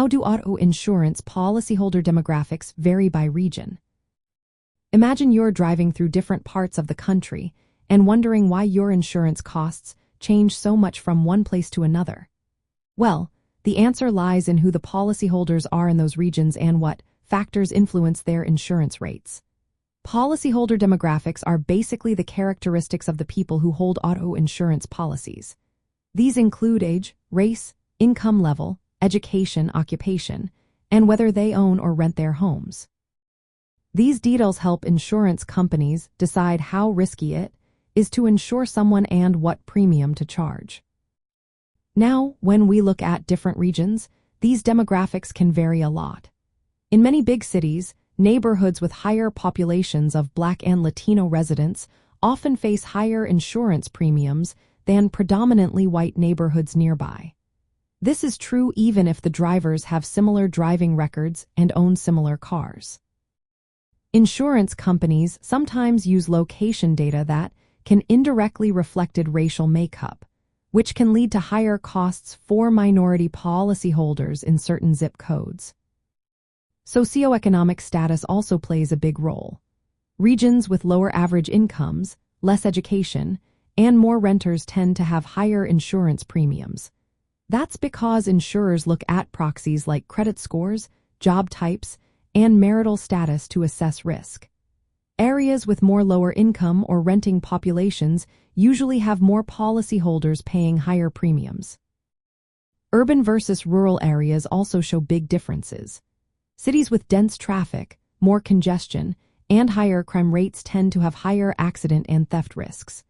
How do auto insurance policyholder demographics vary by region? Imagine you're driving through different parts of the country and wondering why your insurance costs change so much from one place to another. Well, the answer lies in who the policyholders are in those regions and what factors influence their insurance rates. Policyholder demographics are basically the characteristics of the people who hold auto insurance policies. These include age, race, income level, education, occupation, and whether they own or rent their homes. These details help insurance companies decide how risky it is to insure someone and what premium to charge. Now, when we look at different regions, these demographics can vary a lot. In many big cities, neighborhoods with higher populations of Black and Latino residents often face higher insurance premiums than predominantly white neighborhoods nearby. This is true even if the drivers have similar driving records and own similar cars. Insurance companies sometimes use location data that can indirectly reflect racial makeup, which can lead to higher costs for minority policyholders in certain zip codes. Socioeconomic status also plays a big role. Regions with lower average incomes, less education, and more renters tend to have higher insurance premiums. That's because insurers look at proxies like credit scores, job types, and marital status to assess risk. Areas with more lower income or renting populations usually have more policyholders paying higher premiums. Urban versus rural areas also show big differences. Cities with dense traffic, more congestion, and higher crime rates tend to have higher accident and theft risks.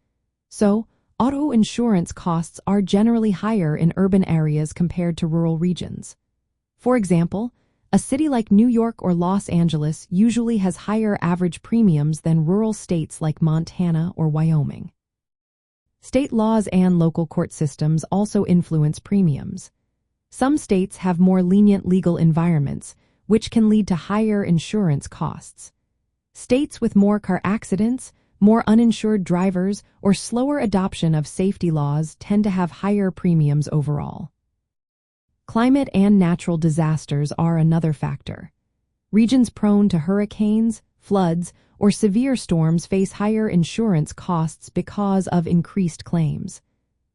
So, auto insurance costs are generally higher in urban areas compared to rural regions. For example, a city like New York or Los Angeles usually has higher average premiums than rural states like Montana or Wyoming. State laws and local court systems also influence premiums. Some states have more lenient legal environments, which can lead to higher insurance costs. States with more car accidents, more uninsured drivers, or slower adoption of safety laws tend to have higher premiums overall. Climate and natural disasters are another factor. Regions prone to hurricanes, floods, or severe storms face higher insurance costs because of increased claims.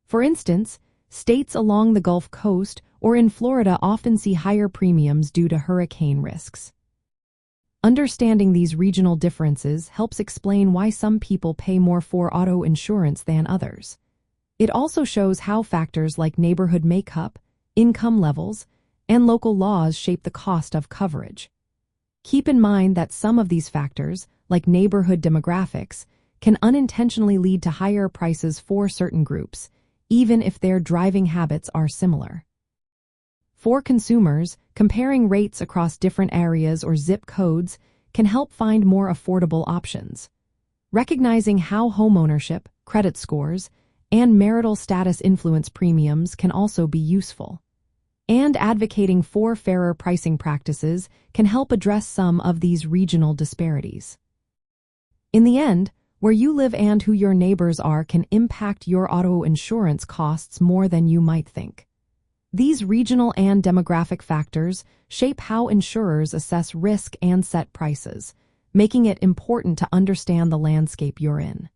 For instance, states along the Gulf Coast or in Florida often see higher premiums due to hurricane risks. Understanding these regional differences helps explain why some people pay more for auto insurance than others. It also shows how factors like neighborhood makeup, income levels, and local laws shape the cost of coverage. Keep in mind that some of these factors, like neighborhood demographics, can unintentionally lead to higher prices for certain groups, even if their driving habits are similar. For consumers, comparing rates across different areas or zip codes can help find more affordable options. Recognizing how homeownership, credit scores, and marital status influence premiums can also be useful. And advocating for fairer pricing practices can help address some of these regional disparities. In the end, where you live and who your neighbors are can impact your auto insurance costs more than you might think. These regional and demographic factors shape how insurers assess risk and set prices, making it important to understand the landscape you're in.